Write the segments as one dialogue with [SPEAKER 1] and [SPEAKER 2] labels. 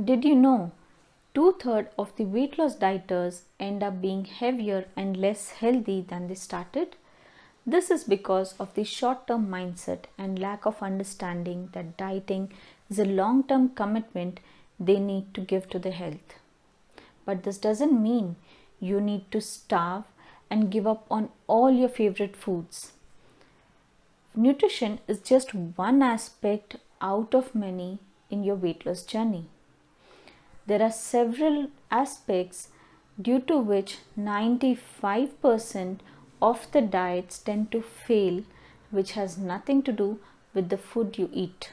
[SPEAKER 1] Did you know 2/3 of the weight loss dieters end up being heavier and less healthy than they started? This is because of the short term mindset and lack of understanding that dieting is a long term commitment they need to give to their health. But this doesn't mean you need to starve and give up on all your favorite foods. Nutrition is just one aspect out of many in your weight loss journey. There are several aspects due to which 95% of the diets tend to fail, which has nothing to do with the food you eat.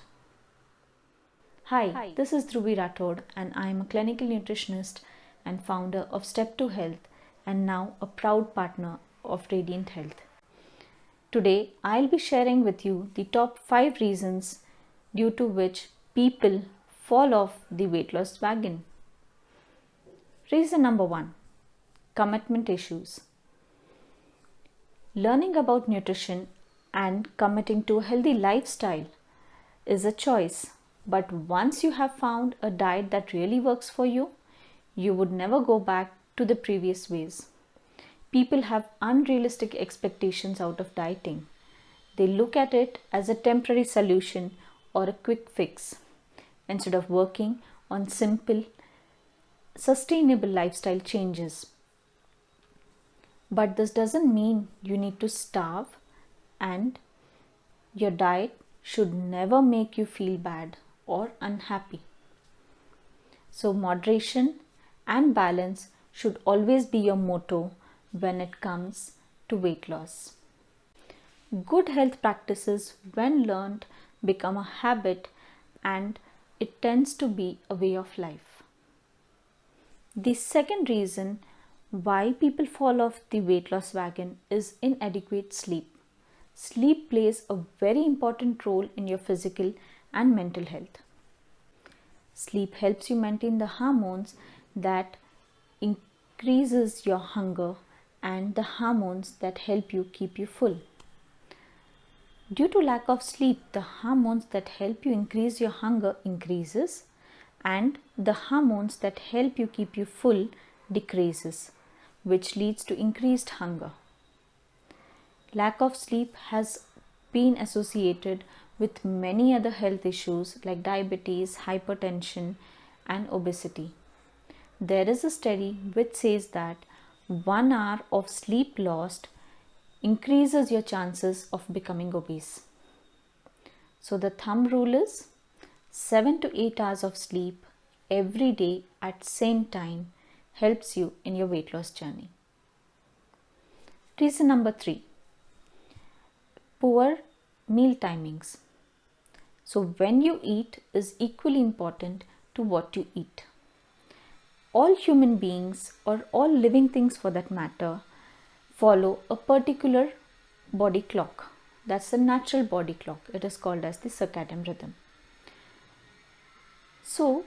[SPEAKER 1] Hi, this is Dhruvi Rathod and I am a clinical nutritionist and founder of Step2 Health and now a proud partner of Radiant Health. Today, I'll be sharing with you the top 5 reasons due to which people fall off the weight loss wagon. Reason number 1: commitment issues. Learning about nutrition and committing to a healthy lifestyle is a choice, but once you have found a diet that really works for you, you would never go back to the previous ways. People have unrealistic expectations out of dieting. They look at it as a temporary solution or a quick fix instead of working on simple, sustainable lifestyle changes. But this doesn't mean you need to starve, and your diet should never make you feel bad or unhappy. So moderation and balance should always be your motto when it comes to weight loss. Good health practices, when learned, become a habit and it tends to be a way of life. The second reason why people fall off the weight loss wagon is inadequate sleep. Sleep plays a very important role in your physical and mental health. Sleep helps you maintain the hormones that increases your hunger and the hormones that help you keep you full. Due to lack of sleep, the hormones that help you increase your hunger increases and the hormones that help you keep you full decreases, which leads to increased hunger. Lack of sleep has been associated with many other health issues like diabetes, hypertension, and obesity. There is a study which says that 1 hour of sleep lost increases your chances of becoming obese. So the thumb rule is 7 to 8 hours of sleep every day at same time helps you in your weight loss journey. Reason number 3: poor meal timings. So when you eat is equally important to what you eat. All human beings, or all living things for that matter, follow a particular body clock. That's the natural body clock. It is called as the circadian rhythm. So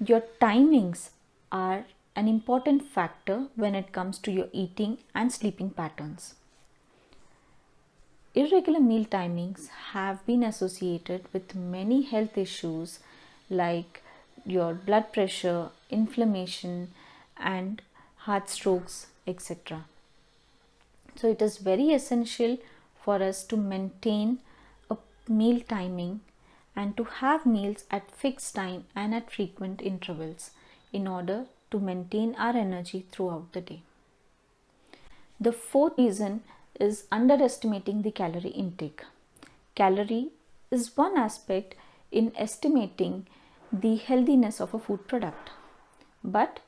[SPEAKER 1] your timings are an important factor when it comes to your eating and sleeping patterns. Irregular meal timings have been associated with many health issues like your blood pressure, inflammation, and heart strokes, etc. So it is very essential for us to maintain a meal timing and to have meals at fixed time and at frequent intervals in order to maintain our energy throughout the day. The fourth reason is underestimating the calorie intake. Calorie is one aspect in estimating the healthiness of a food product, but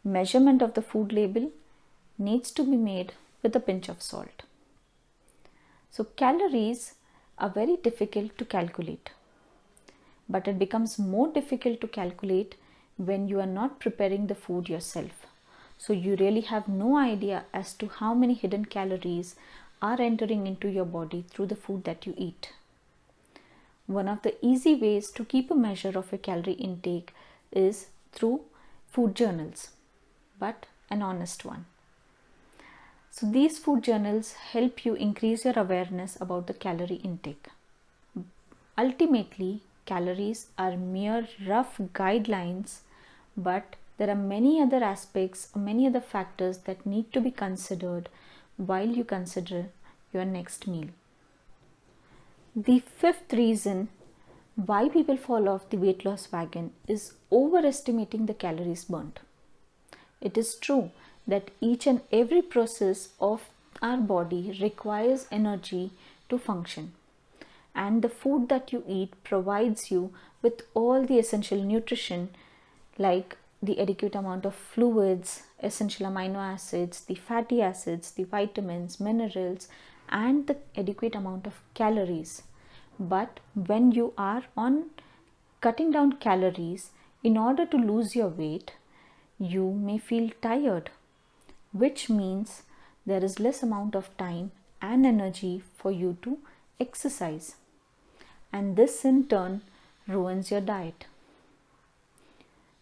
[SPEAKER 1] measurement of the food label needs to be made with a pinch of salt. So calories are very difficult to calculate, but it becomes more difficult to calculate when you are not preparing the food yourself. So you really have no idea as to how many hidden calories are entering into your body through the food that you eat. One of the easy ways to keep a measure of your calorie intake is through food journals, but an honest one. So these food journals help you increase your awareness about the calorie intake. Ultimately, calories are mere rough guidelines but there are many other aspects, many other factors that need to be considered while you consider your next meal. The fifth reason why people fall off the weight loss wagon is overestimating the calories burnt. It is true that each and every process of our body requires energy to function, and the food that you eat provides you with all the essential nutrition like the adequate amount of fluids, essential amino acids, the fatty acids, the vitamins, minerals, and the adequate amount of calories. But when you are on cutting down calories in order to lose your weight, you may feel tired, which means there is less amount of time and energy for you to exercise, and this in turn ruins your diet.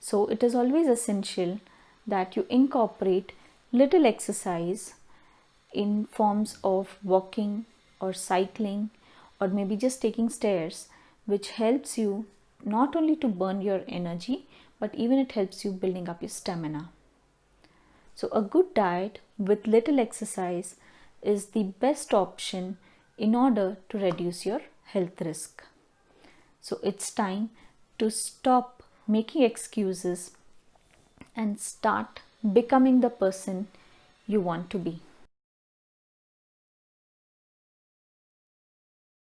[SPEAKER 1] So it is always essential that you incorporate little exercise in forms of walking or cycling or maybe just taking stairs, which helps you not only to burn your energy, but even it helps you building up your stamina. So a good diet with little exercise is the best option in order to reduce your health risk. So it's time to stop making excuses and start becoming the person you want to be.